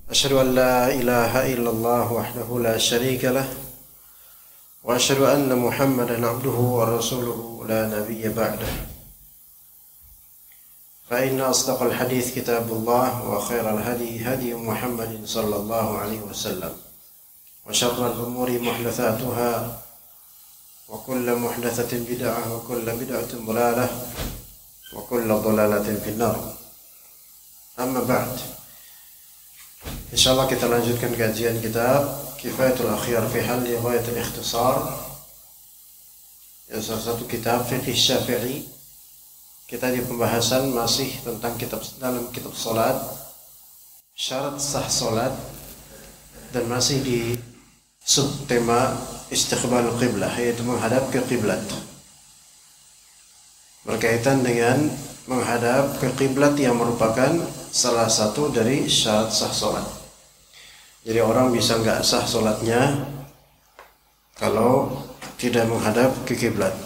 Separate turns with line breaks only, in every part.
أشهد أن لا إله إلا الله وحده لا شريك له وأشهد أن محمدا عبده ورسوله لا نبي بعده فإن أصدق الحديث كتاب الله وخير الهدي هدي محمد صلى الله عليه وسلم وشر الأمور محدثاتها وكل محدثة بدعة وكل بدعة ضلالة وكل ضلالة في النار. أما بعد, insyaallah kita lanjutkan kajian kitab Kifayatul Akhyar fi Halli Ghayatul Ikhtisar, yang salah satu kitab fiqh Syafi'i. Kita di pembahasan masih tentang dalam kitab salat, syarat sah salat, dan masih di subtema istiqbalul qiblah, yaitu menghadap ke kiblat. Berkaitan dengan menghadap ke kiblat yang merupakan salah satu dari syarat sah salat. Jadi orang bisa nggak sah salatnya kalau tidak menghadap ke kiblat.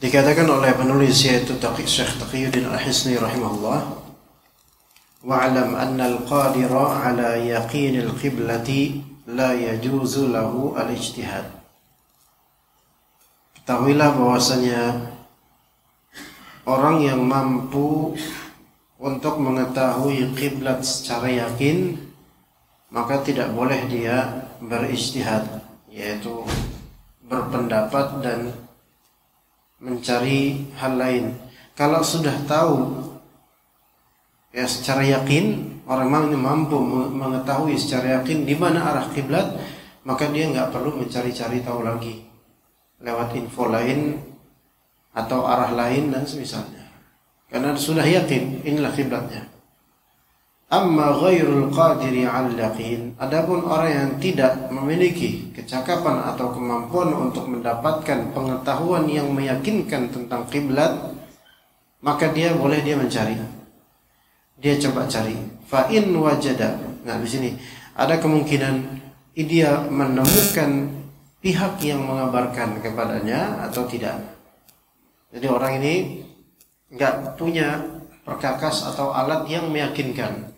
Dikatakan oleh penulis yaitu Syekh Taqiyuddin Al-Hisni rahimahullah, wa'lam anna al-qadira ala yaqinil qiblati la yajuzu lahu al-ijtihad. Ketahuilah bahwasanya orang yang mampu untuk mengetahui kiblat secara yakin, maka tidak boleh dia berijtihad, yaitu berpendapat dan mencari hal lain. Kalau sudah tahu ya secara yakin, orang yang mampu mengetahui secara yakin di mana arah kiblat, maka dia nggak perlu mencari-cari tahu lagi lewat info lain atau arah lain dan semisalnya, karena sudah yakin inilah kiblatnya. Amma ghairul qadiri 'al yaqin, adapun orang yang tidak memiliki kecakapan atau kemampuan untuk mendapatkan pengetahuan yang meyakinkan tentang kiblat, maka dia mencari. Dia coba cari. Fa in wajada. Nah, di sini ada kemungkinan dia menemukan pihak yang mengabarkan kepadanya atau tidak. Jadi orang ini enggak punya perkakas atau alat yang meyakinkan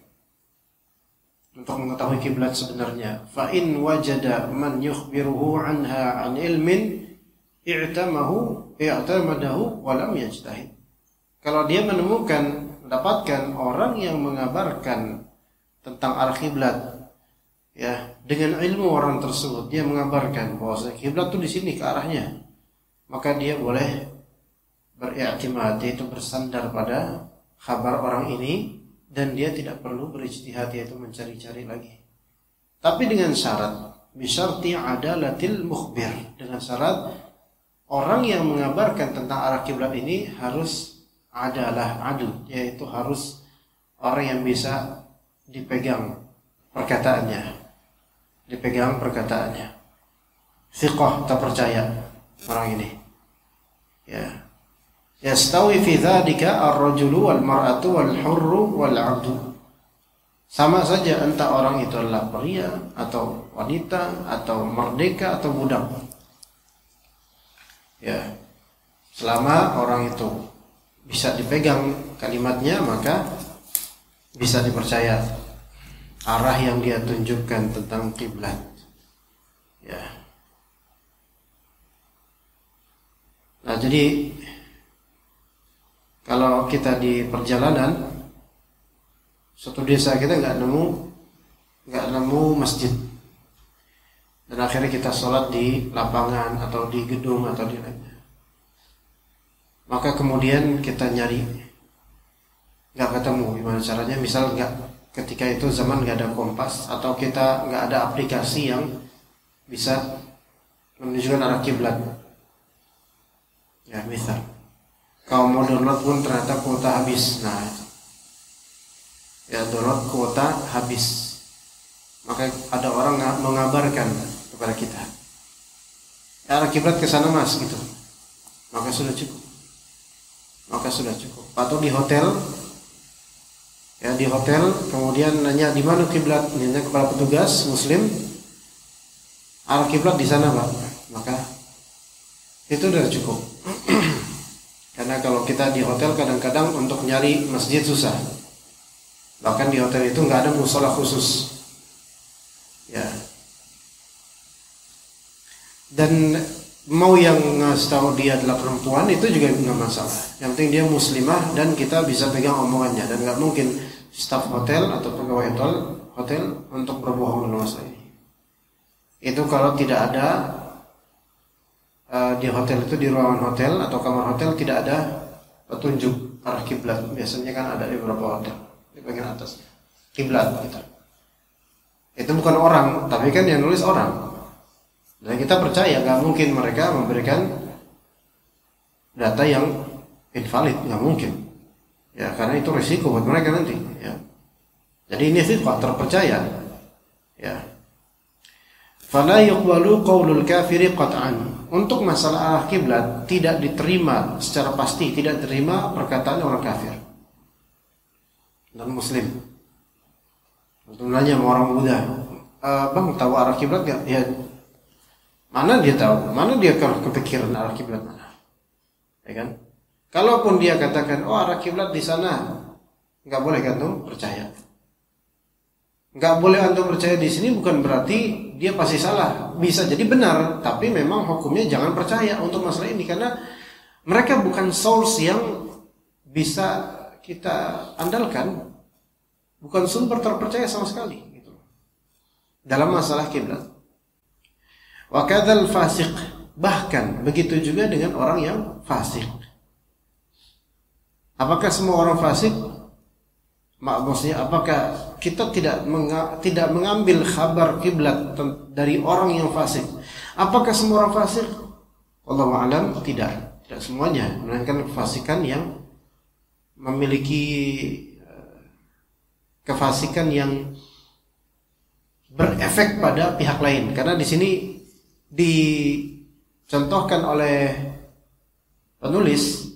untuk mengetahui kiblat sebenarnya. Fa in wajada man yukhbiruhu anha an ilmin i'tamadahu wa lam yajtahid. Kalau dia mendapatkan orang yang mengabarkan tentang arah kiblat, ya, dengan ilmu orang tersebut, dia mengabarkan bahwa kiblat itu di sini ke arahnya, maka dia boleh beriktimad, yaitu bersandar pada kabar orang ini, dan dia tidak perlu berijtihad, yaitu mencari-cari lagi. Tapi dengan syarat, bisyarti adalatil mukhbir, dengan syarat orang yang mengabarkan tentang arah kiblat ini harus adalah adil, yaitu harus orang yang bisa dipegang perkataannya, thiqah, terpercaya orang ini, ya. Yastawi fi dzalika ar-rajulu wal mar'atu wal hurru wal 'abdu. Sama saja entah orang itu adalah pria atau wanita atau merdeka atau budak. Ya. Selama orang itu bisa dipegang kalimatnya, maka bisa dipercaya arah yang dia tunjukkan tentang kiblat. Ya. Nah, jadi kalau kita di perjalanan suatu desa, kita nggak nemu masjid, dan akhirnya kita sholat di lapangan atau di gedung atau di lainnya, maka kemudian kita nyari nggak ketemu. Gimana caranya? Misal ketika itu zaman nggak ada kompas atau kita nggak ada aplikasi yang bisa menunjukkan arah kiblat, ya, misal kalau mau download pun ternyata kuota habis. Nah, ya, download kuota habis, maka ada orang mengabarkan kepada kita, arah kiblat ke sana mas, gitu, maka sudah cukup. Atau di hotel, ya, di hotel kemudian nanya di mana kiblat, nanya kepada petugas muslim, arah kiblat di sana pak, maka itu sudah cukup. Karena kalau kita di hotel kadang-kadang untuk nyari masjid susah. Bahkan di hotel itu nggak ada musola khusus. Ya. Dan mau yang ngasih tahu dia adalah perempuan itu juga nggak masalah. Yang penting dia muslimah dan kita bisa pegang omongannya, dan nggak mungkin staf hotel atau pegawai hotel untuk berbohong dalam masalah ini. Itu kalau tidak ada di hotel itu, di ruangan hotel atau kamar hotel tidak ada petunjuk arah kiblat. Biasanya kan ada di beberapa hotel di bagian atas kiblat gitu. Itu bukan orang, tapi kan yang nulis orang. Dan kita percaya nggak mungkin mereka memberikan data yang invalid, nggak mungkin. Ya, karena itu risiko buat mereka nanti. Ya. Jadi ini sih terpercaya. Ya. Fala yuqbalu qaulul kafiri qat'an. Untuk masalah arah kiblat tidak diterima secara pasti, tidak diterima perkataan orang kafir dan muslim. Untuk nanya sama orang Buddha, bang tahu arah kiblat nggak? Ya, mana dia tahu? Mana dia kepikiran arah kiblat mana? Ya kan? Kalaupun dia katakan, oh arah kiblat di sana, nggak boleh kan tuh percaya. Nggak boleh antum percaya di sini bukan berarti dia pasti salah. Bisa jadi benar, tapi memang hukumnya jangan percaya untuk masalah ini, karena mereka bukan source yang bisa kita andalkan, bukan sumber terpercaya sama sekali gitu. Dalam masalah kiblat. Wa kadzal fasiq, bahkan begitu juga dengan orang yang fasik. Apakah semua orang fasik? Maksudnya apakah kita tidak mengambil kabar kiblat dari orang yang fasik? Apakah semua orang fasik? Wallahu a'lam, tidak semuanya, melainkan kefasikan yang memiliki kefasikan yang berefek pada pihak lain. Karena di sini dicontohkan oleh penulis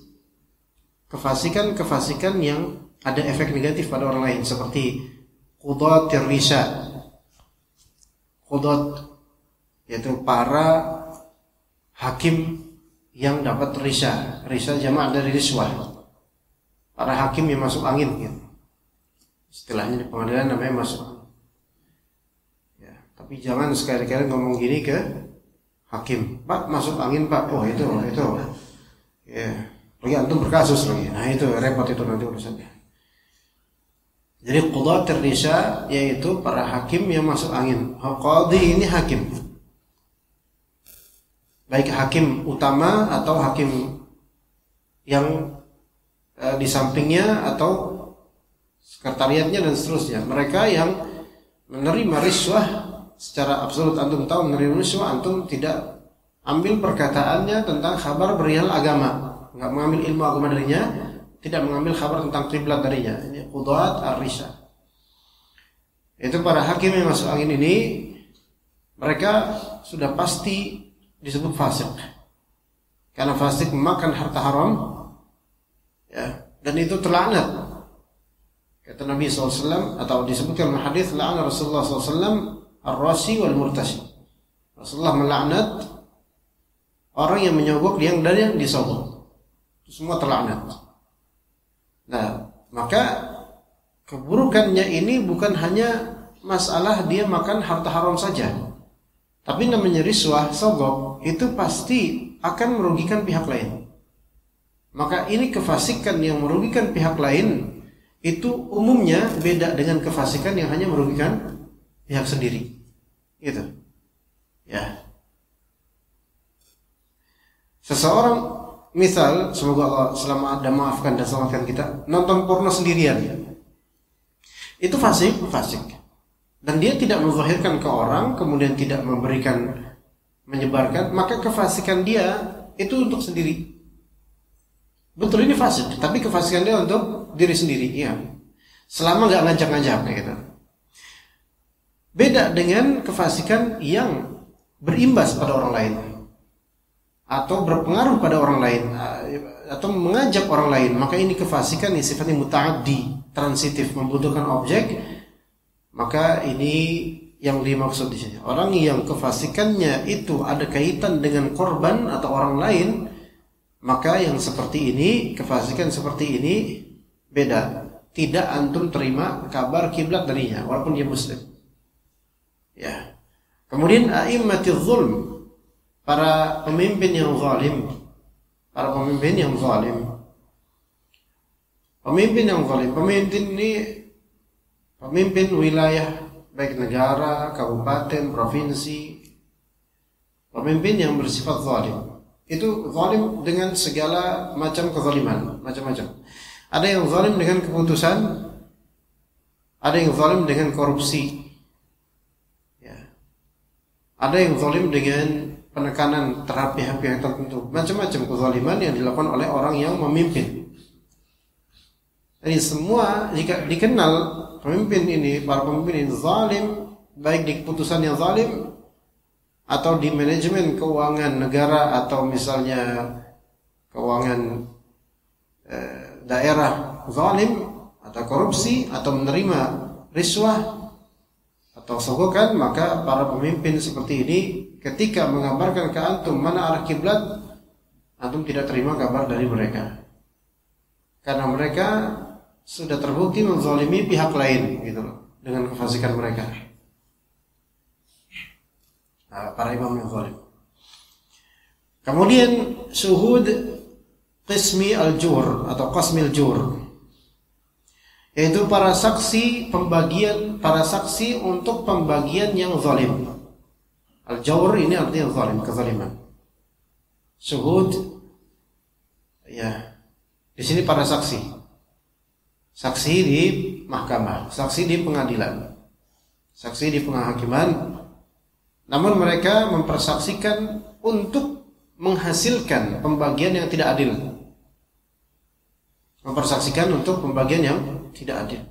kefasikan yang ada efek negatif pada orang lain, seperti qudatir risya. Qudat yaitu para hakim yang dapat risya. Risya jamak dari riswah. Para hakim yang masuk angin gitu. Istilahnya di pengadilan namanya masuk angin. Ya, tapi jangan sekali-kali ngomong gini ke hakim, Pak masuk angin Pak. Oh itu. Ya, lagi antum berkasus lagi. Nah itu repot itu nanti urusannya. Jadi qudatir risya yaitu para hakim yang masuk angin. Qadhi ini hakim, baik hakim utama atau hakim yang di sampingnya atau sekretariatnya dan seterusnya. Mereka yang menerima riswah secara absolut. Antum tahu menerima riswah, antum tidak ambil perkataannya tentang kabar perihal agama, nggak mengambil ilmu agama darinya, tidak mengambil kabar tentang kiblat darinya. Ini qudat ar-risya. Itu para hakim yang masuk angin ini, mereka sudah pasti disebut fasik. Karena fasik memakan harta haram, ya, dan itu terlaknat. Kata Nabi SAW, atau disebutkan dalam hadis, la'ana Rasulullah SAW ar-rashi wal murtashi. Rasulullah melaknat orang yang menyogok dan yang disogok. Semua terlaknat. Nah, maka keburukannya ini bukan hanya masalah dia makan harta haram saja, tapi namanya riswah, sogok, itu pasti akan merugikan pihak lain. Maka ini kefasikan yang merugikan pihak lain itu umumnya beda dengan kefasikan yang hanya merugikan pihak sendiri. Gitu. Ya. Seseorang misal, semoga Allah selamat dan maafkan dan selamatkan kita, nonton porno sendirian, itu fasik, dan dia tidak menzahirkan ke orang, kemudian tidak menyebarkan, maka kefasikan dia itu untuk sendiri. Betul, ini fasik, tapi kefasikan dia untuk diri sendiri, ya. Selama nggak ngajak-ngajak kayak gitu. Beda dengan kefasikan yang berimbas pada orang lain, atau berpengaruh pada orang lain, atau mengajak orang lain. Maka ini kefasikan yang sifatnya muta'addi, transitif, membutuhkan objek. Maka ini yang dimaksud di sini. Orang yang kefasikannya itu ada kaitan dengan korban atau orang lain, maka yang seperti ini, kefasikan seperti ini beda. tidak antum terima kabar kiblat darinya walaupun dia muslim. Ya. Kemudian a'immatul zulm, para pemimpin yang zalim. Para pemimpin yang zalim. Pemimpin yang zalim, pemimpin ini pemimpin wilayah baik negara, kabupaten, provinsi. Pemimpin yang bersifat zalim. Itu zalim dengan segala macam kezaliman, macam-macam. Ada yang zalim dengan keputusan, ada yang zalim dengan korupsi. Ya. Ada yang zalim dengan penekanan terhadap pihak-pihak tertentu. Macam-macam kezaliman yang dilakukan oleh orang yang memimpin. Jadi semua jika dikenal pemimpin ini, para pemimpin ini zalim, baik di keputusan yang zalim atau di manajemen keuangan negara atau misalnya keuangan daerah zalim atau korupsi atau menerima riswah atau sogokan, maka para pemimpin seperti ini ketika mengabarkan ke antum mana arah kiblat, antum tidak terima kabar dari mereka karena mereka sudah terbukti menzalimi pihak lain gitu loh dengan kefasikan mereka. Para imam yang zalim. Kemudian syuhud qismi al-jur atau qasmil jur, yaitu para saksi untuk pembagian yang zalim. Al-jawr ini artinya zalim, kezaliman. Syuhud, ya, di sini para saksi di mahkamah, saksi di pengadilan, saksi di penghakiman. Namun mereka mempersaksikan untuk menghasilkan pembagian yang tidak adil. Mempersaksikan untuk pembagian yang tidak adil.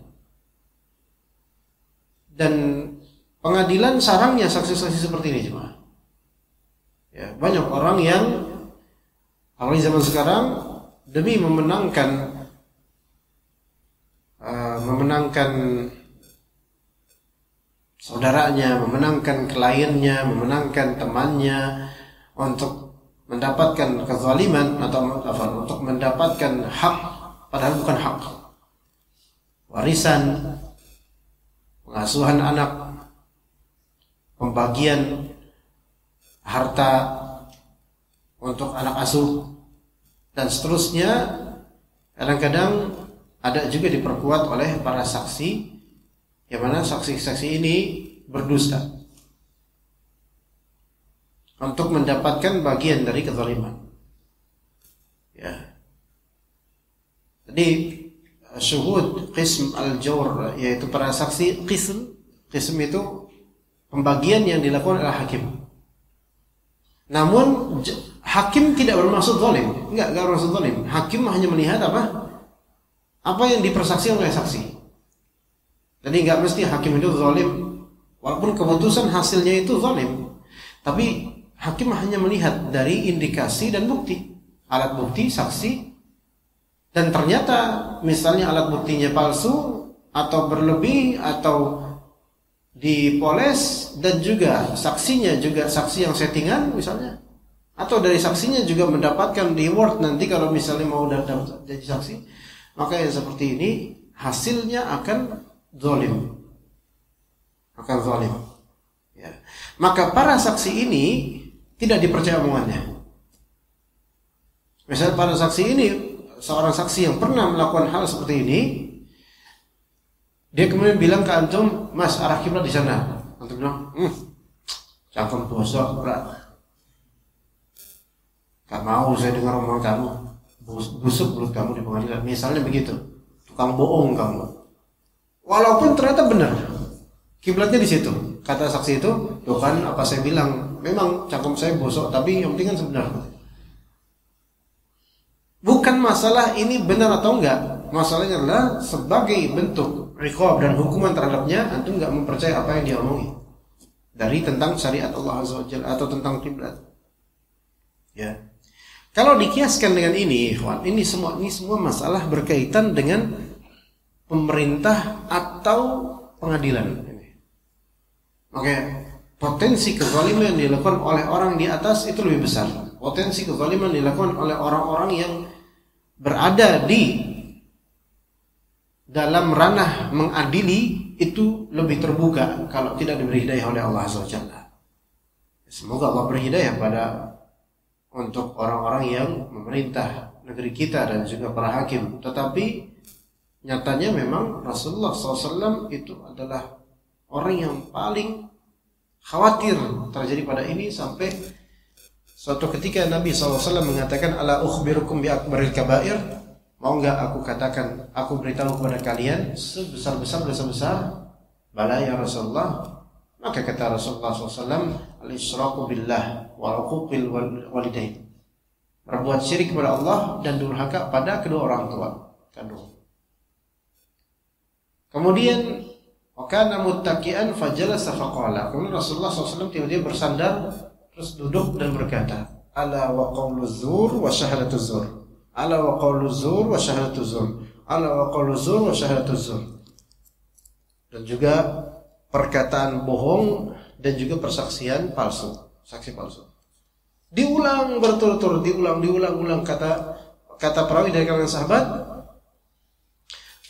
Dan pengadilan sarangnya saksi-saksi seperti ini cuma. Ya, banyak orang yang apalagi zaman sekarang demi memenangkan saudaranya, memenangkan kliennya, memenangkan temannya untuk mendapatkan kezaliman atau untuk mendapatkan hak padahal bukan hak. Warisan, pengasuhan anak, pembagian harta untuk anak asuh dan seterusnya, kadang-kadang ada juga diperkuat oleh para saksi, yang mana saksi-saksi ini berdusta untuk mendapatkan bagian dari kezaliman. Ya. Jadi syuhud qism al-jawr, yaitu para saksi qism itu pembagian yang dilakukan oleh hakim. Namun hakim tidak bermaksud zalim, enggak bermaksud zalim. Hakim hanya melihat apa yang dipersaksikan oleh saksi. Jadi nggak mesti hakim itu zalim, walaupun keputusan hasilnya itu zalim. Tapi hakim hanya melihat dari indikasi dan bukti, alat bukti, saksi, dan ternyata misalnya alat buktinya palsu atau berlebih atau dipoles, dan juga saksinya juga saksi yang settingan misalnya, atau dari saksinya juga mendapatkan reward nanti kalau misalnya mau datang jadi saksi, maka yang seperti ini hasilnya akan zalim, ya. Maka para saksi ini tidak dipercaya omongannya. Misalnya para saksi ini, seorang saksi yang pernah melakukan hal seperti ini, dia kemudian bilang ke antum, Mas, arah kiblat di sana. Antum bilang, cangkem bosok berat. Gak mau saya dengar omongan kamu, busuk mulut kamu di pengadilan. Misalnya begitu, tukang bohong kamu. Walaupun ternyata benar, kiblatnya di situ. Kata saksi itu, tuh kan apa saya bilang, memang cangkem saya bosok, tapi yang penting kan sebenar. Bukan masalah ini benar atau enggak, masalahnya adalah sebagai bentuk iqab dan hukuman terhadapnya, antum enggak mempercayai apa yang dia omongin dari tentang syariat Allah Azza wa Jalla atau tentang kiblat. Ya. Kalau dikiaskan dengan ini, ikhwan, ini semua masalah berkaitan dengan pemerintah atau pengadilan. Oke, potensi kezaliman yang dilakukan oleh orang di atas itu lebih besar. Potensi kezaliman yang dilakukan oleh orang-orang yang berada di dalam ranah mengadili itu lebih terbuka kalau tidak diberi hidayah oleh Allah SWT. Semoga Allah beri hidayah untuk orang-orang yang memerintah negeri kita dan juga para hakim. Tetapi nyatanya memang Rasulullah SAW itu adalah orang yang paling khawatir terjadi pada ini, sampai suatu ketika Nabi SAW mengatakan, ala ukhbirukum bi akbaril kabair, mau enggak aku katakan, aku beritahu kepada kalian sebesar-besar dosa besar? Bala ya Rasulullah. Maka kata Rasulullah SAW, al-israku billah wal uquqil walidain, berbuat syirik kepada Allah dan durhaka pada kedua orang tua kandung. Kemudian wakana muttaqian fajalasa faqala, kemudian Rasulullah SAW tiba-tiba bersandar terus duduk dan berkata, ala wa qauluz zur wa syahadatuz zur, ala wa qauluz zur wa syahadatuz zur, ala wa qauluz zur wa syahadatuz zur. Dan juga perkataan bohong dan juga persaksian palsu, saksi palsu. Diulang berturut-turut, diulang kata perawi dari kalangan sahabat,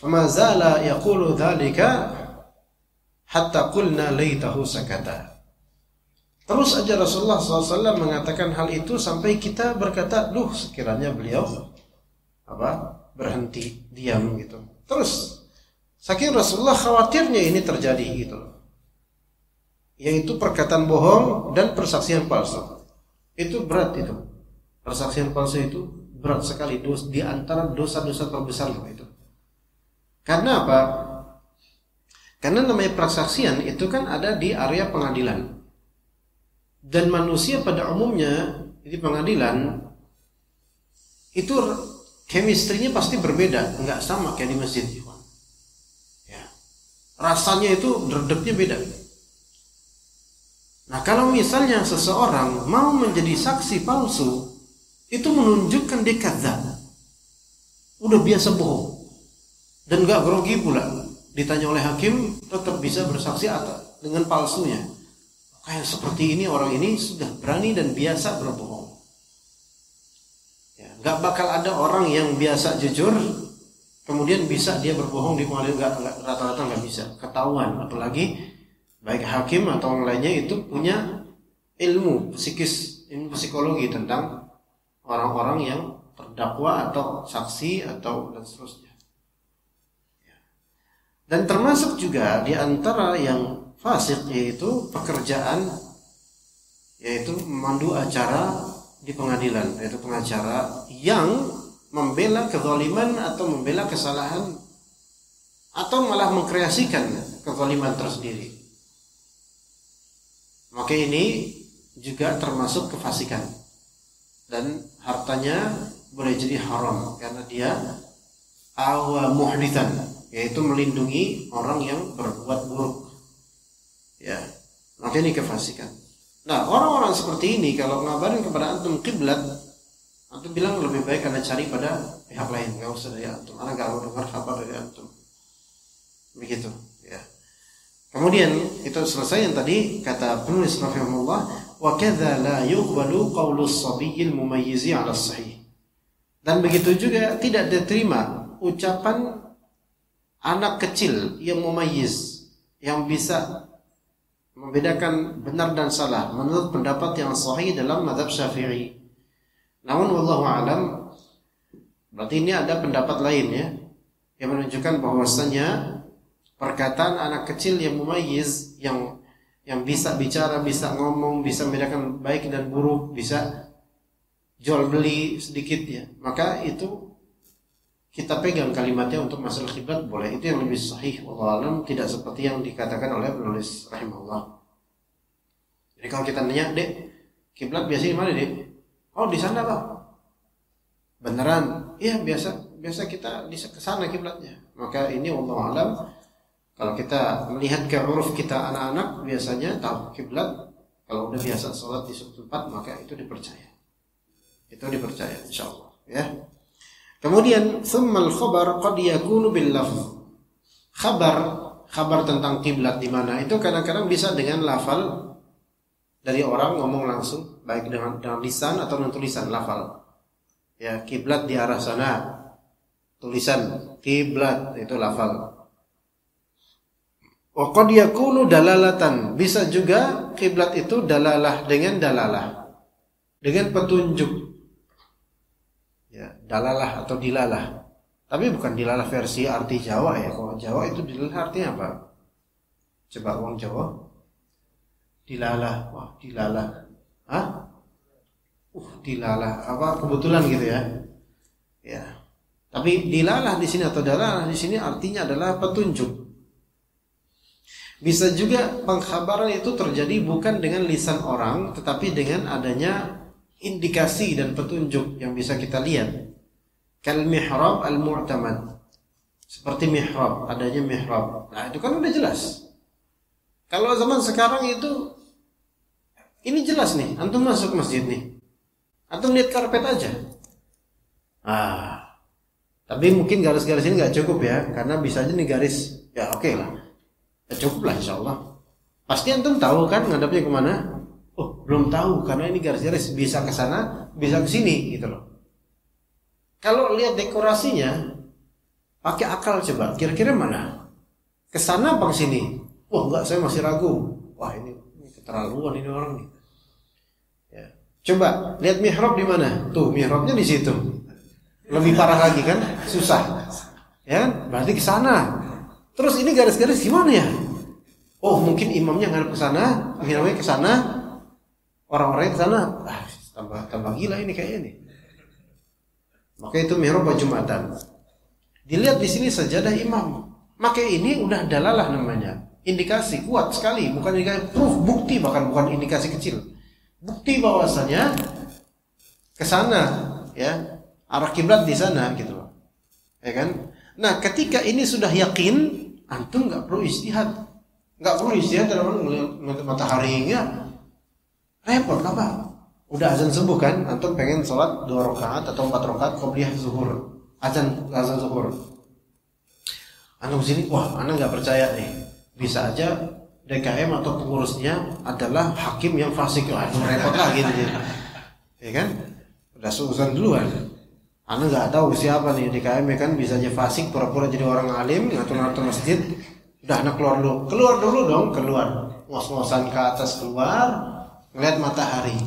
"Fama zala yaqulu dzalika hatta qulna laitahu sakata." Terus aja Rasulullah SAW mengatakan hal itu sampai kita berkata, duh sekiranya beliau berhenti diam gitu. Terus saking Rasulullah khawatirnya ini terjadi gitu, yaitu perkataan bohong dan persaksian palsu. Itu berat itu. Persaksian palsu itu berat sekali, di antara dosa-dosa terbesar itu. Karena apa? Karena namanya persaksian itu kan ada di area pengadilan. Dan manusia pada umumnya di pengadilan itu chemistry-nya pasti berbeda, enggak sama kayak di masjid. Ya. Rasanya itu derdepnya beda. Nah, kalau misalnya seseorang mau menjadi saksi palsu, itu menunjukkan dia kadzdzab. Udah biasa bohong. Dan enggak grogi pula. Ditanya oleh hakim, tetap bisa bersaksi dengan palsunya. Kayak seperti ini, orang ini sudah berani dan biasa berbohong. Ya, enggak bakal ada orang yang biasa jujur, kemudian bisa dia berbohong di pengadilan, rata-rata enggak bisa. Ketahuan, apalagi baik hakim atau orang lainnya itu punya ilmu psikologi tentang orang-orang yang terdakwa atau saksi atau dan seterusnya. Dan termasuk juga di antara yang fasik yaitu pekerjaan, yaitu memandu acara di pengadilan, yaitu pengacara yang membela kezaliman atau membela kesalahan atau malah mengkreasikan kezaliman tersendiri. Maka ini juga termasuk kefasikan dan hartanya boleh jadi haram karena dia awa muhditsan, yaitu melindungi orang yang berbuat buruk. Ya, maka ini kefasikan. Nah, orang-orang seperti ini kalau ngabarin kepada antum kiblat, antum bilang lebih baik Anda cari pada pihak lain, enggak usah dari antum. Anda enggak mau dengar kabar dari antum. Begitu, ya. Kemudian itu selesai yang tadi kata penulis rahimahullah, wa kadza la yuqbalu qaulus sabiyyil mumayyizi 'ala sahih. Dan begitu juga tidak diterima ucapan anak kecil yang mumayyiz, yang bisa membedakan benar dan salah menurut pendapat yang sahih dalam mazhab Syafi'i. Namun wallahu a'lam, berarti ini ada pendapat lain ya yang menunjukkan bahwasanya perkataan anak kecil yang mumayyiz, yang bisa bicara, bisa ngomong, bisa membedakan baik dan buruk, bisa jual beli sedikit ya, maka itu kita pegang kalimatnya untuk masalah kiblat boleh. Itu yang lebih sahih wallahu alam, tidak seperti yang dikatakan oleh penulis rahimahullah. Jadi kalau kita nanya, "Dek, kiblat biasanya di mana, Dek?" "Oh, di sana, Pak." "Beneran?" "Iya, biasa kita di sana kiblatnya." Maka ini wallahu alam, kalau kita melihat ke uruf kita anak-anak biasanya tahu kiblat, kalau udah biasa sholat di suatu tempat maka itu dipercaya. Itu dipercaya insyaallah ya. Kemudian tsummal khabar qad yakunu bil lafz. Kabar tentang kiblat di mana itu kadang-kadang bisa dengan lafal dari orang ngomong langsung, baik dengan lisan atau dengan tulisan lafal. Ya, kiblat di arah sana. tulisan kiblat itu lafal. Wa qad yakunu dalalatan, bisa juga kiblat itu dalalah dengan petunjuk. Ya, dalalah atau dilalah. Tapi bukan dilalah versi arti Jawa ya. Kalau Jawa itu dilalah artinya apa? Coba orang Jawa. Dilalah, wah dilalah. Hah? Dilalah apa kebetulan gitu ya. Ya. Tapi dilalah di sini atau dalalah di sini artinya adalah petunjuk. Bisa juga pengkhabaran itu terjadi bukan dengan lisan orang, tetapi dengan adanya indikasi dan petunjuk yang bisa kita lihat. Kal mihrab al-mu'tamad. Seperti mihrab, adanya mihrab. Nah, itu kan udah jelas. Kalau zaman sekarang itu ini jelas nih, antum masuk masjid nih. Antum lihat karpet aja. Tapi mungkin garis-garis ini nggak cukup ya, karena bisa aja nih garis. Ya oke lah. Ya cukup lah insyaallah. Pasti antum tahu kan ngadapnya kemana? Oh belum tahu karena ini garis-garis bisa ke sana, bisa ke sini gitu loh. Kalau lihat dekorasinya, pakai akal coba. Kira-kira mana? Ke sana apa ke sini? Wah enggak, saya masih ragu. Wah ini keterlaluan ini orang nih. Ya. Coba lihat mihrab di mana? Tuh mihrabnya di situ. Lebih parah lagi kan? Susah. Ya, berarti ke sana. Terus ini garis-garis gimana ya? Oh, mungkin imamnya ngadep ke sana, mihrabnya ke sana, orang-orangnya ke sana. Tambah gila ini kayaknya nih. Maka itu mihrab Jumatan. Dilihat di sini sajadah imam. Maka ini udah dalalah namanya. Indikasi kuat sekali, bukan indikasi proof, bukti bahkan bukan indikasi kecil. Bukti bahwasanya ke sana, ya. Arah kiblat di sana gitu loh. Ya kan? Nah, ketika ini sudah yakin, antum nggak perlu istihad. Nggak perlu istihad dalam melihat mataharinya. Repot apa? Udah azan subuh kan? Antum pengen sholat 2 rakaat atau 4 rakaat qobliyah zuhur. Azan zuhur. Antum sini, wah, ana nggak percaya nih. Bisa aja DKM atau pengurusnya adalah hakim yang fasik. Wah, itu repot lagi gitu. Ya kan? Udah suzon duluan. Anda nggak tahu siapa nih DKM kan, bisa aja fasik pura-pura jadi orang alim ngatur-ngatur masjid. Udah anak keluar dulu dong, ngos-ngosan ke atas keluar, ngeliat matahari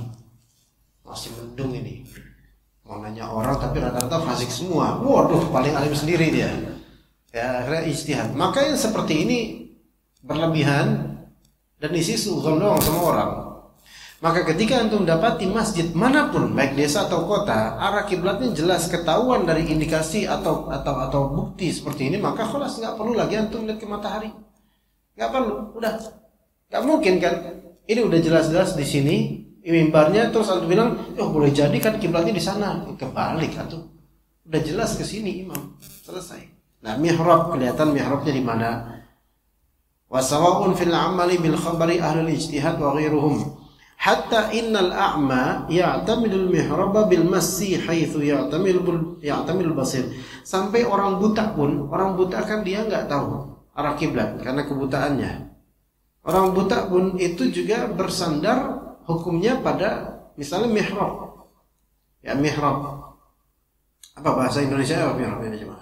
masih mendung ini. Mau nanya orang tapi rata-rata fasik semua. Waduh, paling alim sendiri dia. Ya akhirnya ijtihad. Maka yang seperti ini berlebihan dan isi suzon doang sama orang. Maka ketika antum dapati masjid manapun, baik desa atau kota, arah kiblatnya jelas ketahuan dari indikasi atau bukti seperti ini, maka khalas, nggak perlu lagi antum lihat ke matahari. Nggak perlu, udah. Nggak mungkin kan? Ini udah jelas-jelas di sini mimbarnya, terus antum bilang, "Oh, boleh jadi kan kiblatnya di sana." Kebalik antum. Udah jelas ke sini imam. Selesai. Nah, mihrab kelihatan mihrabnya di mana? Wa sawa'un fil 'amali bil khabari ahlul ijtihad wa ghairuhum. Hatta innal a'ma ya'tamilul mihraba bil massi haitsu ya'tamilul basir. Sampai orang buta kan dia nggak tahu arah kiblat karena kebutaannya. Orang buta pun itu juga bersandar hukumnya pada misalnya mihrab. Ya mihrab. Apa bahasa Indonesia apa mihrab ini cuma?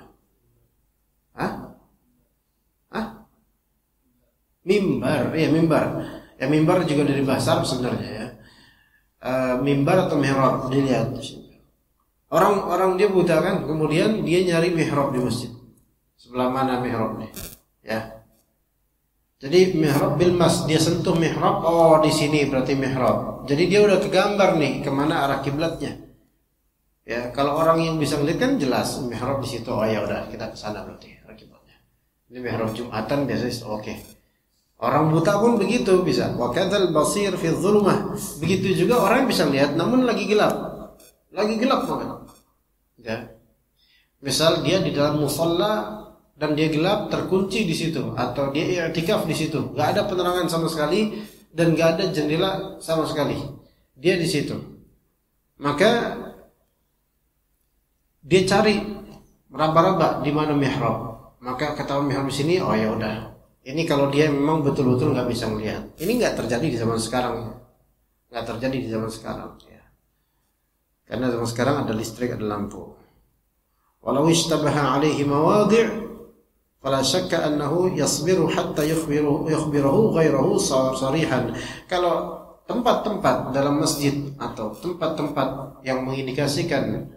Mimbar, ya mimbar. Ya mimbar juga dari bahasa Arab sebenarnya ya. Mimbar atau mihrab dilihat. Orang dia buta kan, kemudian dia nyari mihrab di masjid. Sebelah mana mihrabnya? Ya. Jadi mihrab bil mas, dia sentuh mihrab, oh di sini berarti mihrab. Jadi dia udah kegambar nih kemana arah kiblatnya. Ya, kalau orang yang bisa ngeliat kan jelas mihrab di situ. Oh ya udah kita ke sana berarti arah kiblatnya. Ini mihrab Jumatan biasanya oke. Orang buta pun begitu bisa. Wa kadzal basir fi dzulumah. Begitu juga orang bisa lihat namun lagi gelap. Lagi gelap banget. Ya. Misal dia di dalam musalla dan dia gelap, terkunci di situ atau dia i'tikaf di situ. Enggak ada penerangan sama sekali dan enggak ada jendela sama sekali. Dia di situ. Maka dia cari meraba-raba di mana mihrab. Maka ketahuan mihrab di sini, oh ya udah. Ini kalau dia memang betul-betul nggak bisa melihat. Ini nggak terjadi di zaman sekarang. Nggak terjadi di zaman sekarang. Ya. Karena zaman sekarang ada listrik, ada lampu. Walau ishtabaha alaihi mawadhi' fala syakka annahu yasbiru hatta yukhbirahu ghairahu sarihan. Kalau tempat-tempat dalam masjid atau tempat-tempat yang mengindikasikan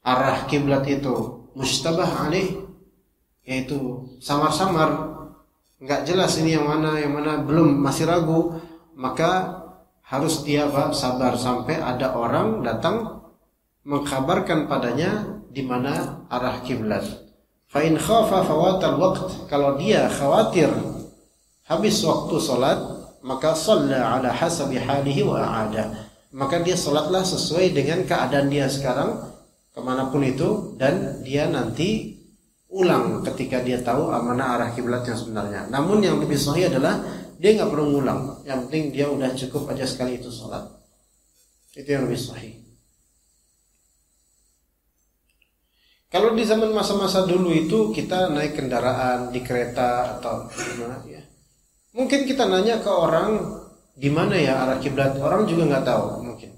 arah kiblat itu mustabah alaih, yaitu samar-samar, enggak jelas ini yang mana belum, masih ragu, maka harus dia sabar sampai ada orang datang mengkabarkan padanya di mana arah kiblat. Fa in khafa fawatal waqt, kalau dia khawatir habis waktu salat, maka shalla ala hasabi halihi wa a'ada, maka dia salatlah sesuai dengan keadaan dia sekarang kemanapun itu, dan dia nanti ulang ketika dia tahu mana arah kiblat yang sebenarnya. Namun yang lebih sahih adalah dia nggak perlu ngulang, yang penting dia udah cukup aja sekali itu salat. Itu yang lebih sahih. Kalau di zaman masa-masa dulu itu kita naik kendaraan di kereta atau gimana ya, mungkin kita nanya ke orang di mana ya arah kiblat, orang juga nggak tahu, mungkin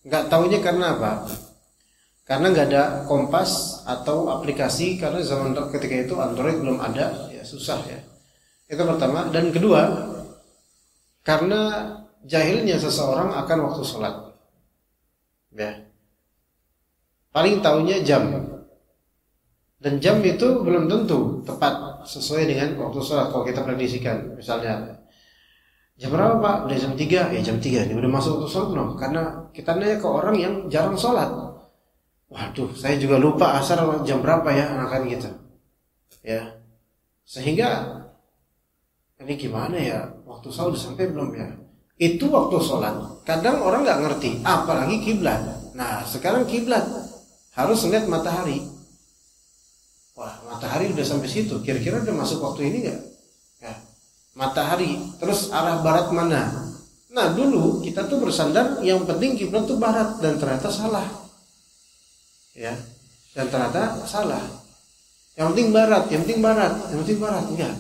nggak taunya karena apa? Karena nggak ada kompas atau aplikasi, karena zaman ketika itu Android belum ada, ya susah ya. Itu pertama. Dan kedua, karena jahilnya seseorang akan waktu sholat, ya. Paling tahunya jam, dan jam itu belum tentu tepat sesuai dengan waktu sholat. Kalau kita prediksikan, misalnya jam berapa Pak? Udah jam 3, ya jam 3 ini udah masuk waktu sholat belum? Karena kita nanya ke orang yang jarang sholat. Waduh, saya juga lupa asar jam berapa ya, anak-anak gitu. Ya. Sehingga ini gimana ya? Waktu sholat udah sampai belum ya? Itu waktu sholat. Kadang orang nggak ngerti, apalagi kiblat. Nah, sekarang kiblat harus ngeliat matahari. Wah, matahari udah sampai situ. Kira-kira udah masuk waktu ini nggak? Ya. Matahari, terus arah barat mana? Nah, dulu kita tuh bersandar yang penting kiblat tuh barat, dan ternyata salah. Ya, dan ternyata salah. Yang penting barat, yang penting barat, yang penting barat, enggak.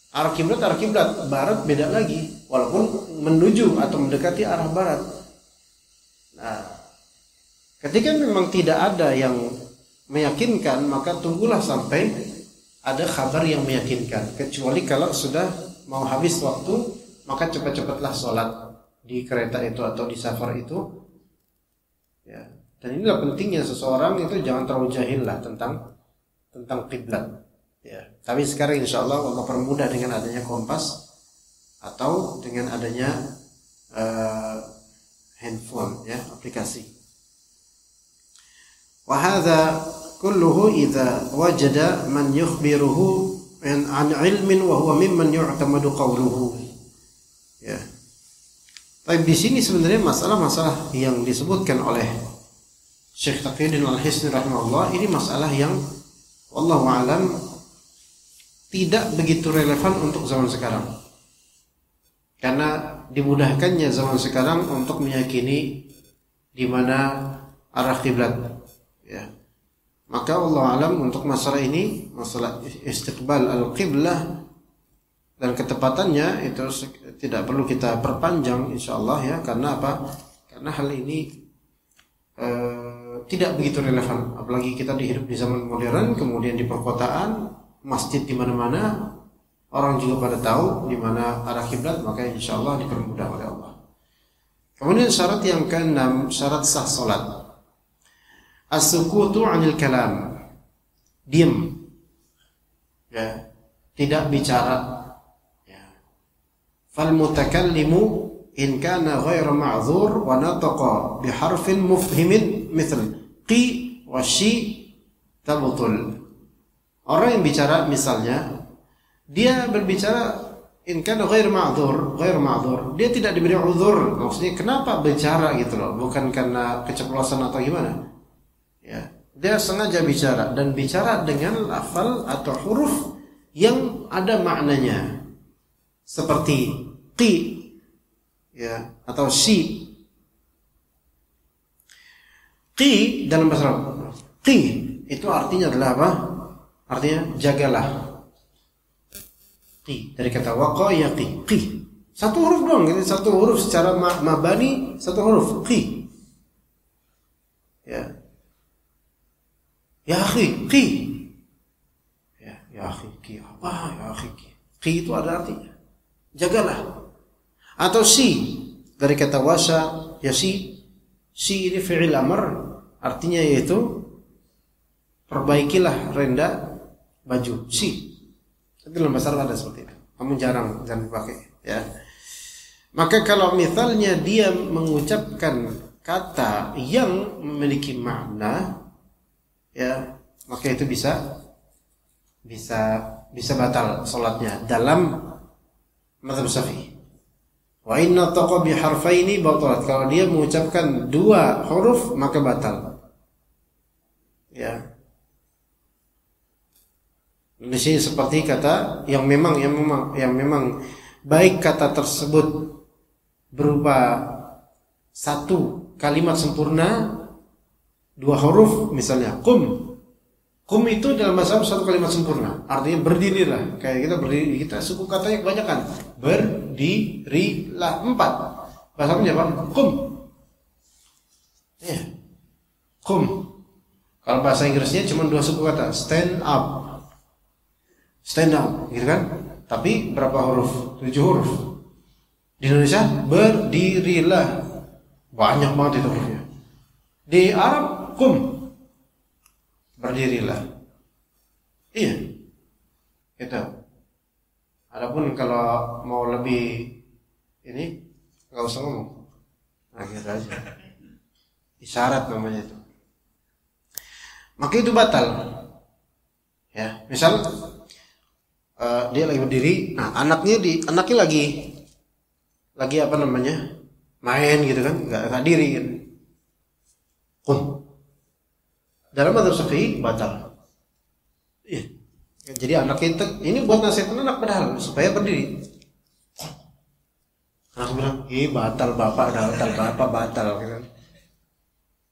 Arah kiblat, barat beda lagi, walaupun menuju atau mendekati arah barat. Nah, ketika memang tidak ada yang meyakinkan, maka tunggulah sampai ada kabar yang meyakinkan. Kecuali kalau sudah mau habis waktu, maka cepat-cepatlah sholat di kereta itu atau di safar itu. Ya. Dan inilah pentingnya seseorang itu jangan terlalu jahil lah tentang kiblat. Ya. Tapi sekarang insya Allah permudah dengan adanya kompas atau dengan adanya handphone, ya, aplikasi. Wa hadza kulluhu idza wajada man yukhbiruhu an ilmin wa huwa mimman yu'tamadu qawluhu. Ya. Tapi di sini sebenarnya masalah-masalah yang disebutkan oleh Syekh Taqiyuddin Al-Hisni rahimahullah ini masalah yang wallahu a'lam tidak begitu relevan untuk zaman sekarang. Karena dimudahkannya zaman sekarang untuk meyakini di mana arah kiblat. Ya. Maka Allah alam untuk masalah ini, masalah istiqbal al-qiblah dan ketepatannya itu tidak perlu kita perpanjang insyaallah ya. Karena apa? Karena hal ini tidak begitu relevan, apalagi kita hidup di zaman modern, kemudian di perkotaan, masjid di mana-mana, orang juga pada tahu di mana arah kiblat, maka insyaallah dipermudah oleh Allah. Kemudian syarat yang ke-6, syarat sah salat. As-sukutu 'anil kalam. Diam. Ya, tidak bicara. Ya. Fal mutakallimu in kana ghairu ma'dzur wa nataqa bi harfin mufhimin mithl qi wa shi tabtul. Orang yang bicara misalnya dia berbicara in kana ghairu ma'dzur, dia tidak diberi uzur. Maksudnya kenapa bicara gitu loh, bukan karena keceplosan atau gimana. Ya, dia sengaja bicara dan bicara dengan lafal atau huruf yang ada maknanya. Seperti qi ya atau si. Qi dalam bahasa Arab, qi itu artinya adalah apa? Artinya jagalah. Qi dari kata waqa yaqi. Qi satu huruf doang, ini satu huruf secara mabani, satu huruf qi. Ya. Ya akhi, ki. Ya akhi, ki apa? Ya akhi, ki. Ki itu ada artinya. Jagalah. Atau si dari kata wasa, ya si ini fi'il amr, artinya yaitu perbaikilah renda baju. Si. Itu dalam bahasa Arab ada seperti itu. Kamu jarang dipakai, ya. Maka kalau misalnya dia mengucapkan kata yang memiliki makna, ya, maka itu bisa batal salatnya dalam mazhab Syafi'i. Wa inna taqa bi harfaini batalat. Kalau dia mengucapkan 2 huruf maka batal. Ya. Di sini seperti kata yang memang baik kata tersebut berupa 1 kalimat sempurna 2 huruf, misalnya kum itu dalam bahasa Arab 1 kalimat sempurna, artinya berdirilah. Kayak kita berdiri, kita suku katanya kebanyakan berdirilah 4. Bahasa Arabnya apa? Kum. Ya. Kum. Kalau bahasa Inggrisnya cuma 2 suku kata, stand up, gitu kan? Tapi berapa huruf? 7 huruf. Di Indonesia berdirilah, banyak banget itu hurufnya. Di Arab kum, berdirilah. Iya, itu. Adapun kalau mau lebih ini nggak usah ngomong, akhir aja. Isyarat namanya itu. Maka itu batal. Ya, misal dia lagi berdiri, nah anaknya lagi apa namanya, main gitu kan, nggak diri kan. Dalam mazhab Syafi'i batal. Iya. Jadi anak itu ini buat nasihat anak padahal supaya berdiri. Anak bilang, batal bapak, batal gitu.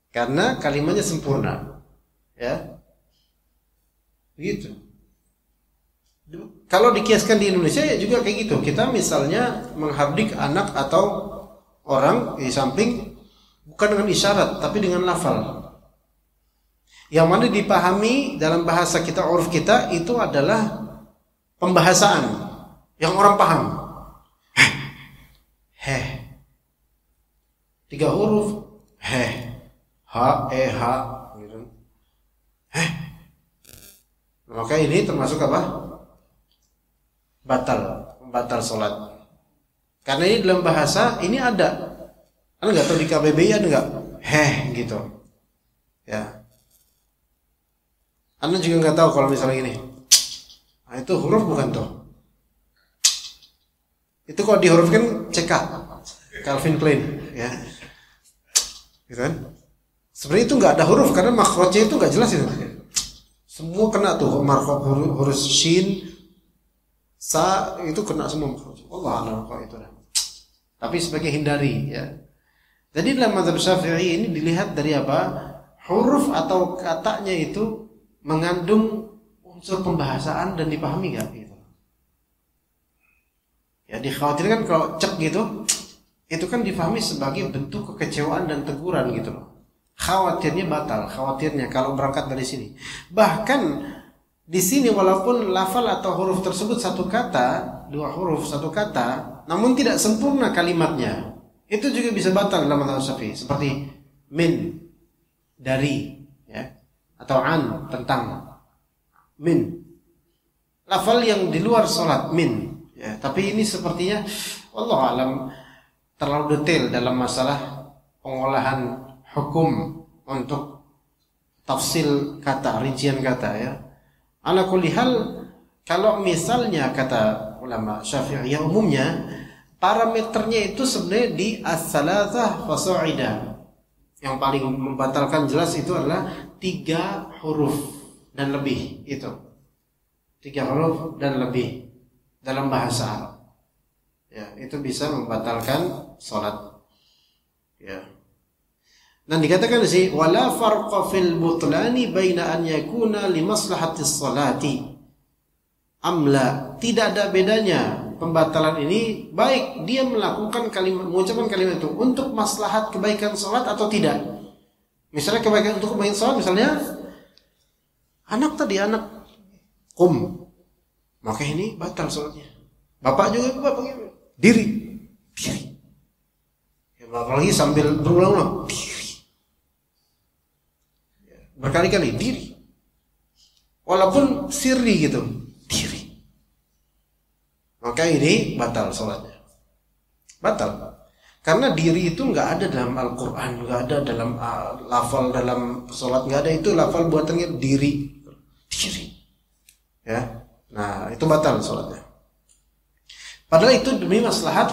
Karena kalimatnya sempurna. Ya. Begitu. Kalau dikiaskan di Indonesia ya juga kayak gitu. Kita misalnya menghardik anak atau orang di samping bukan dengan isyarat tapi dengan lafal. Yang mana dipahami dalam bahasa kita, uruf kita itu adalah pembahasaan yang orang paham. 3 huruf, gitu. Maka ini termasuk apa? Batal sholat. Karena ini dalam bahasa ini ada. Anda nggak tahu di KBBI ada nggak? Gitu. Ya. Anda juga nggak tahu kalau misalnya ini. Nah, itu huruf bukan tuh. Itu kalau dihurufkan CK, Calvin Klein, ya. Gitu kan? Sebenarnya itu nggak ada huruf karena makhrajnya itu nggak jelas itu. Semua kena tuh, huruf shin, sa itu kena semua makhraj. Allah alam kok itu dah. Tapi sebagai hindari, ya. Jadi dalam mazhab Syafi'i ini dilihat dari apa? Huruf atau katanya itu mengandung unsur pembahasaan dan dipahami nggak gitu. Ya dikhawatirkan kalau cek gitu, itu kan dipahami sebagai bentuk kekecewaan dan teguran gitu loh. Khawatirnya batal, khawatirnya kalau berangkat dari sini. Bahkan di sini walaupun lafal atau huruf tersebut 1 kata, 2 huruf 1 kata, namun tidak sempurna kalimatnya, itu juga bisa batal dalam mazhab Syafi'i. Seperti min, dari, ya, atau an, tentang, min. Lafal yang di luar sholat, min. Ya, tapi ini sepertinya Allah alam terlalu detail dalam masalah pengolahan hukum untuk tafsil kata, rincian kata, ya. Ala kulli hal, kalau misalnya kata ulama Syafi'i yang umumnya parameternya itu sebenarnya di as-salasah fasa'ida. Yang paling membatalkan jelas itu adalah 3 huruf dan lebih itu. 3 huruf dan lebih dalam bahasa Arab. Ya, itu bisa membatalkan salat. Ya. Dan dikatakan di sini wala farqa fil butlani baina an yakuna li maslahatis salati amla. Tidak ada bedanya pembatalan ini baik dia melakukan mengucapkan kalimat itu untuk maslahat kebaikan salat atau tidak. Misalnya kebaikan untuk kebaikan salat, misalnya Anak kum, maka ini batal sholatnya. Bapak juga diri. Ya, apalagi sambil berulang-ulang diri. Ya, berkali-kali diri. Walaupun sirri gitu, diri. Maka ini batal sholatnya. Batal. Karena diri itu nggak ada dalam Al-Quran, nggak ada dalam lafal dalam sholat, nggak ada itu lafal buatannya diri. Ya, nah itu batal sholatnya. Padahal itu demi maslahat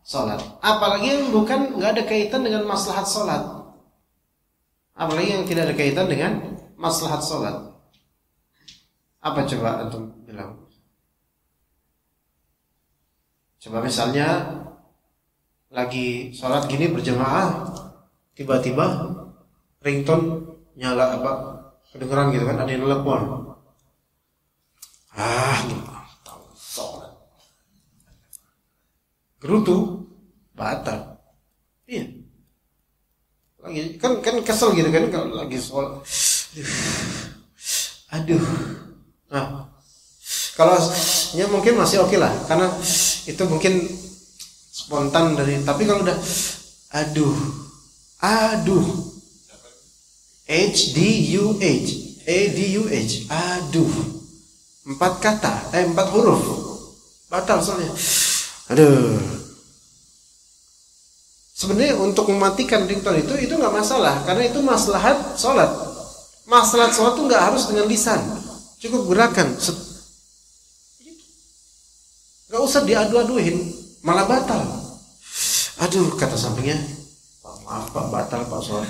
sholat. Apalagi yang bukan nggak ada kaitan dengan maslahat sholat. Apalagi yang tidak ada kaitan dengan maslahat sholat. Apa coba antum bilang? Coba misalnya lagi sholat gini berjamaah, tiba-tiba ringtone nyala kedengeran gitu kan, ada yang telepon. Tahu sholat. Gerutu, batal. Iya. Lagi kan kesel gitu kan kalau lagi sholat. Aduh. Nah, kalau ya mungkin masih oke lah, karena itu mungkin spontan dari. Tapi kalau udah aduh, aduh, 4 kata, 4 huruf, batal soalnya. Aduh. Sebenarnya untuk mematikan ringtone itu nggak masalah, karena itu maslahat sholat. Maslahat sholat itu nggak harus dengan lisan, cukup gerakan. Nggak usah diadu-aduin, malah batal. Aduh, kata sampingnya, Pak, maaf Pak, batal Pak sholat.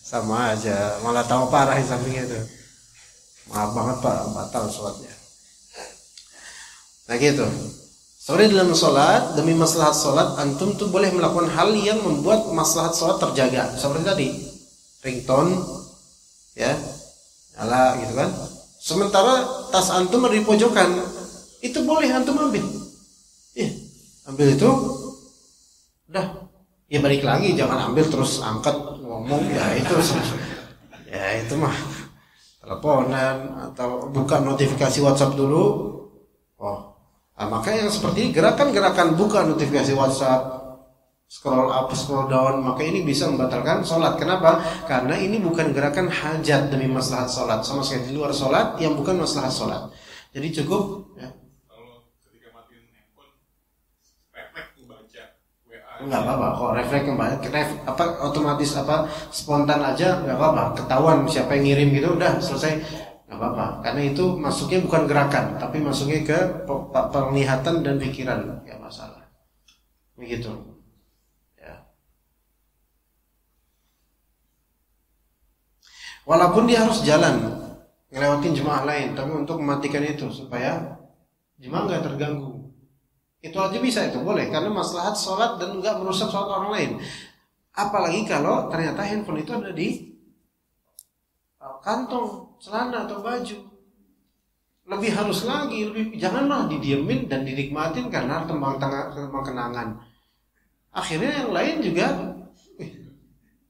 Sama aja, malah tahu parah yang sampingnya itu. Maaf banget Pak, batal sholatnya. Nah gitu. Sebenarnya dalam sholat, demi maslahat sholat, antum tuh boleh melakukan hal yang membuat maslahat sholat terjaga. Seperti tadi, ringtone, ya, nyala gitu kan. Sementara tas antum ada di pojokan, itu boleh antum ambil. Iya, ambil itu, udah. Ya balik lagi, jangan ambil terus angkat ngomong, ya itu mah teleponan atau buka notifikasi WhatsApp dulu. Maka yang seperti ini gerakan-gerakan buka notifikasi WhatsApp, scroll up, scroll down, maka ini bisa membatalkan sholat. Kenapa? Karena ini bukan gerakan hajat demi maslahat sholat, sama sekali di luar sholat yang bukan maslahat sholat. Jadi cukup. Ya. Enggak apa-apa, kok refleks otomatis spontan aja enggak apa-apa, ketahuan siapa yang ngirim gitu udah selesai, enggak apa-apa, karena itu masuknya bukan gerakan tapi masuknya ke penglihatan dan pikiran, enggak masalah begitu ya. Walaupun dia harus jalan ngelewatin jemaah lain, tapi untuk mematikan itu supaya jemaah enggak terganggu. Itu aja bisa, itu boleh karena maslahat sholat dan enggak merusak sholat orang lain. Apalagi kalau ternyata handphone itu ada di kantong celana atau baju, lebih halus lagi, janganlah didiemin dan dinikmatin karena tembang kenangan. Akhirnya yang lain juga,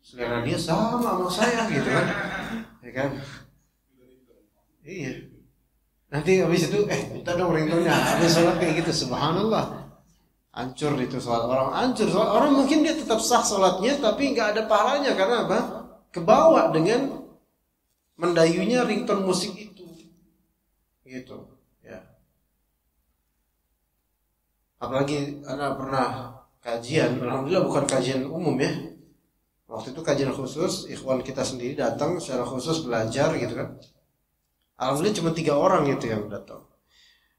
selera dia sama saya gitu kan, ya kan? Iya. Nanti habis itu minta dong ringtone-nya. Habis sholat kayak gitu, subhanallah. Hancur itu sholat orang, hancur sholat orang. Mungkin dia tetap sah sholatnya tapi nggak ada pahalanya karena apa? Kebawa dengan mendayunya ringtone musik itu. Gitu, ya. Apalagi Anda pernah kajian, alhamdulillah bukan kajian umum ya. Waktu itu kajian khusus, ikhwan kita sendiri datang secara khusus belajar gitu kan. Alhamdulillah cuma 3 orang itu yang datang.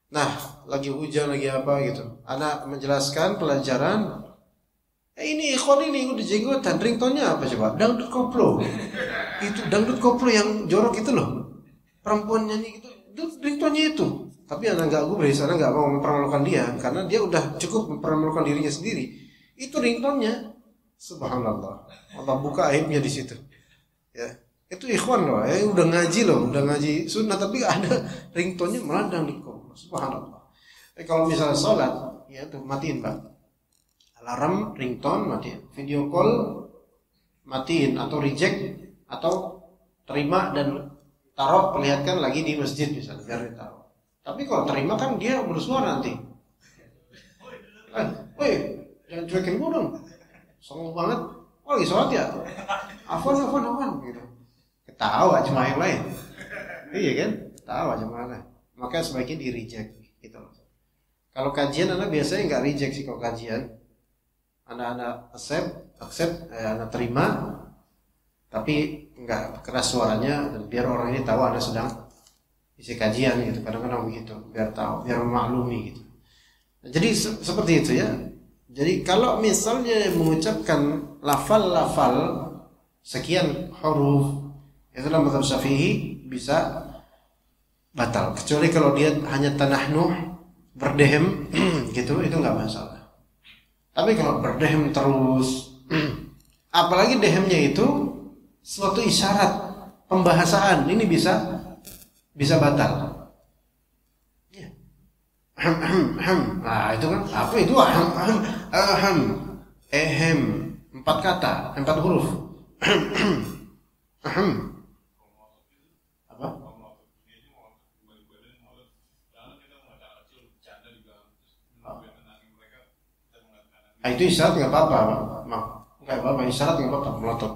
Nah, lagi hujan lagi apa gitu. Anak menjelaskan pelajaran. Ini ikhwan ini udah jenggotan, ringtone-nya apa coba? Dangdut koplo. Itu dangdut koplo yang jorok itu loh. Perempuan nyanyi gitu. Itu ringtone-nya itu. Tapi anak enggak gubris, anak enggak mau mempermalukan dia karena dia udah cukup mempermalukan dirinya sendiri. Itu ringtone-nya. Subhanallah. Allah buka aibnya di situ. Ya. Itu ikhwan loh, udah ngaji sunnah tapi ada ringtone-nya malah dangdut koplo. Subhanallah. Kalau misalnya sholat, ya tuh matiin Pak. Alarm, ringtone, matiin. Video call, matiin atau reject atau terima dan taruh perlihatkan lagi di masjid misalnya biar dia tahu. Tapi kalau terima kan dia bersuara nanti. Woi, jangan cuekin gue dong. Songong banget. Oh, lagi sholat ya? Afwan gitu. Ketawa cuma yang lain. Iya kan? Ketawa cuma yang lain. Maka sebaiknya di reject gitu. Kalau kajian anak biasanya nggak reject sih kalau kajian. Anak accept, anak terima, tapi nggak keras suaranya dan biar orang ini tahu anak sedang isi kajian gitu. Kadang-kadang begitu, biar tahu, biar memaklumi gitu. Jadi seperti itu ya. Jadi kalau misalnya mengucapkan lafal-lafal sekian huruf itu dalam mazhab Syafi'i bisa batal, kecuali kalau dia hanya tanahnuh berdehem gitu, itu nggak masalah. Tapi kalau berdehem terus, apalagi dehemnya itu suatu isyarat pembahasaan, ini bisa batal. Ya. Nah itu kan apa itu ehem 4 kata 4 huruf. Apa? Nah, itu isyarat nggak apa-apa, nggak apa-apa, isyarat nggak apa-apa, melotot.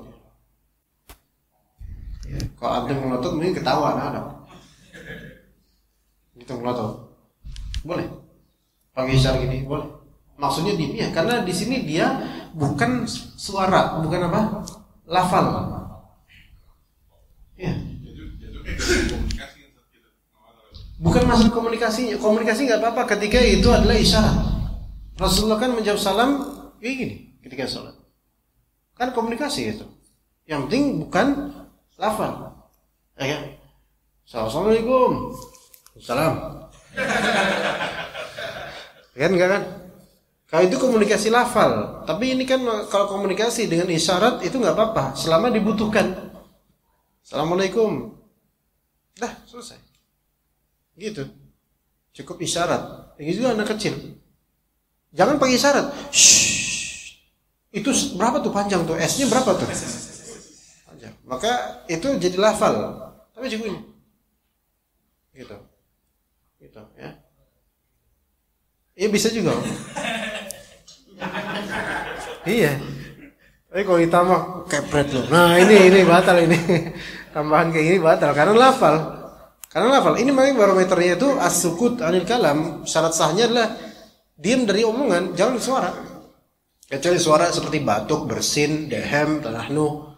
Ya, kalau ada melotot mungkin ketawa ada. Itu melotot, boleh. Pakai isyarat gini boleh. Maksudnya ya, karena di sini dia bukan suara, bukan apa, lafal. Ya. Bukan masalah komunikasinya. Komunikasi nggak apa-apa ketika itu adalah isyarat. Rasulullah kan menjawab salam kayak gini ketika sholat. Kan komunikasi itu. Yang penting bukan lafal. Ya kan? Assalamualaikum. Salam. Kan enggak kan? Kalau itu komunikasi lafal. Tapi ini kan kalau komunikasi dengan isyarat itu nggak apa-apa selama dibutuhkan. Assalamualaikum. Dah selesai. Gitu. Cukup isyarat. Ini juga anak kecil. Jangan pakai isyarat. Shhh. Itu berapa tuh panjang tuh? S-nya berapa tuh? Panjang. Maka itu jadi lafal. Tapi juga ini. Gitu. Gitu ya. Iya bisa juga. Iya. Tapi kalau ditambah kepret loh. Nah ini batal ini. Tambahan kayak gini batal karena lafal. Ini makanya barometernya itu as-sukut anil kalam. Syarat sahnya adalah diam dari omongan, jangan suara. Kecuali suara seperti batuk, bersin, dehem, tanahnuh,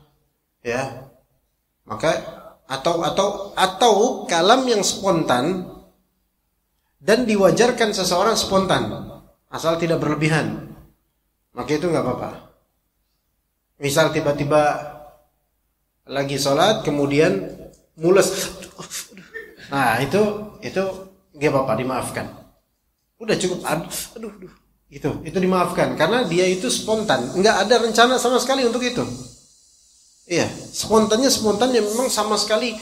ya. Maka atau kalam yang spontan dan diwajarkan seseorang spontan, asal tidak berlebihan. Maka itu nggak apa-apa. Misal tiba-tiba lagi sholat, kemudian mules, nah itu nggak apa-apa, dimaafkan. Udah cukup, aduh, itu dimaafkan karena dia itu spontan, nggak ada rencana sama sekali untuk itu. Iya, spontan yang memang sama sekali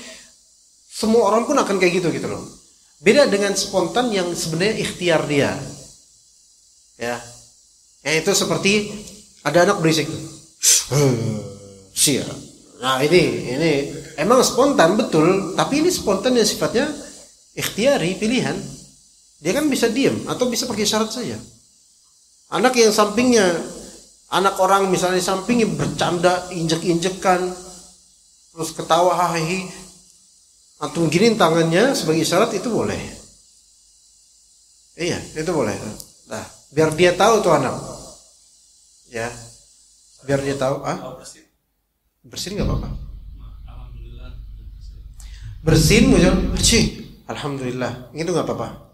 semua orang pun akan kayak gitu loh. Beda dengan spontan yang sebenarnya ikhtiar dia. Ya itu seperti ada anak berisik. Siap. Nah ini emang spontan betul, tapi ini spontan yang sifatnya ikhtiari, pilihan. Dia kan bisa diam atau bisa pakai syarat saja. Anak yang sampingnya, anak orang misalnya sampingnya bercanda, injek-injekan, terus ketawa hahi, atau giniin tangannya sebagai syarat itu boleh. Iya, itu boleh. Nah, biar dia tahu tuh anak. Ya, biar dia tahu. Bersin nggak apa-apa. Bersin, alhamdulillah, itu nggak apa-apa.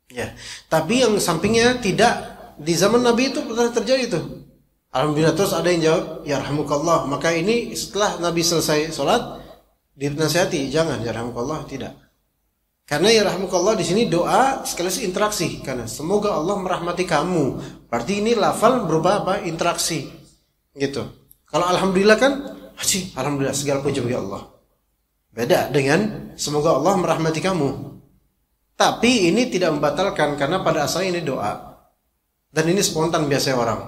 Ya, tapi yang sampingnya tidak, di zaman Nabi itu pernah terjadi tuh. Alhamdulillah, terus ada yang jawab, ya rahmukallah. Maka ini setelah Nabi selesai sholat, dinasihati, jangan ya rahmukallah, tidak. Karena ya rahmukallah di sini doa sekaligus interaksi. Karena semoga Allah merahmati kamu. Berarti ini lafal berupa apa? Interaksi. Gitu. Kalau alhamdulillah kan, alhamdulillah segala puji bagi Allah. Beda dengan semoga Allah merahmati kamu. Tapi ini tidak membatalkan karena pada asalnya ini doa. Dan ini spontan biasanya orang.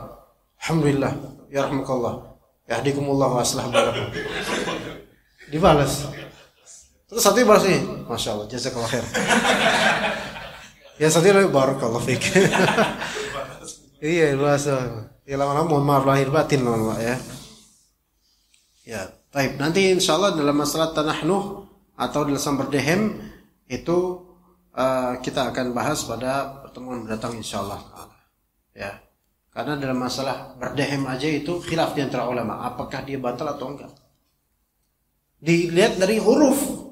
Alhamdulillah, ya rahmukallah. Yahdikumullah wa aslah balakum. Dibalas. Terus satu balas ini, Masya Allah, jazakallah khair. Ya satu lagi barakallahu fik. Iya, bahasa. Ya lama-lama mohon maaf lahir batin lama ya. Ya, baik. Nanti insyaallah dalam masalah tanah Nuh atau dalam berdehem itu kita akan bahas pada pertemuan mendatang insyaallah. Ya. Karena dalam masalah berdehem aja itu khilaf di antara ulama, apakah dia batal atau enggak. Dilihat dari huruf.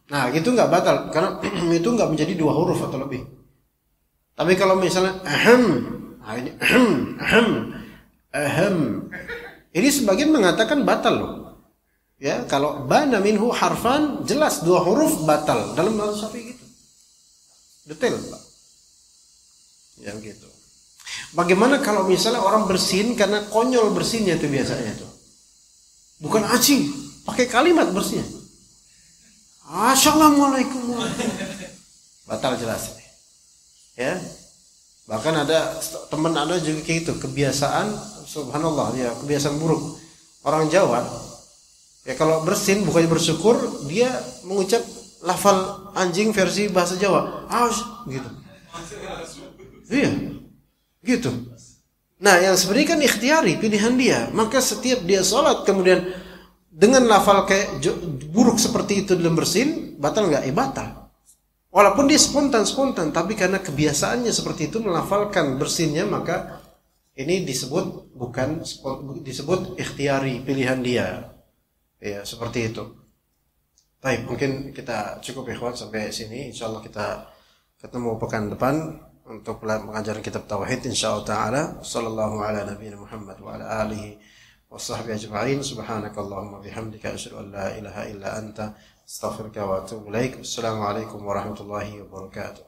Nah, gitu enggak batal karena itu enggak menjadi 2 huruf atau lebih. Tapi kalau misalnya nah ini ini sebagian mengatakan batal loh. Ya, kalau bana minhu harfan jelas 2 huruf batal dalam mazhab Syafi'i gitu. Detail, Pak. Ya gitu. Bagaimana kalau misalnya orang bersin karena konyol bersinnya itu biasanya tuh. Bukan acing, pakai kalimat bersinnya. Assalamualaikum. Batal jelas. Ya. Bahkan ada teman Anda juga kayak gitu, kebiasaan subhanallah ya, kebiasaan buruk. Orang Jawa ya kalau bersin bukannya bersyukur, dia mengucap lafal anjing versi bahasa Jawa. Gitu. Iya. Gitu. Nah, yang sebenarnya kan ikhtiari, pilihan dia. Maka setiap dia sholat kemudian dengan lafal kayak buruk seperti itu dalam bersin, batal enggak? Batal. Walaupun dia spontan, tapi karena kebiasaannya seperti itu melafalkan bersinnya, maka ini disebut disebut ikhtiari, pilihan dia. Ya, seperti itu. Baik, mungkin kita cukup ikhwan sampai sini. Insyaallah kita ketemu pekan depan untuk pengajaran kitab tauhid insyaallah taala. Sallallahu ala nabiyina Muhammad wa ala alihi washabbihi ajma'in. Subhanakallahumma bihamdika asyhadu an la ilaha illa anta astaghfiruka wa atubu ilaik. Assalamualaikum warahmatullahi wabarakatuh.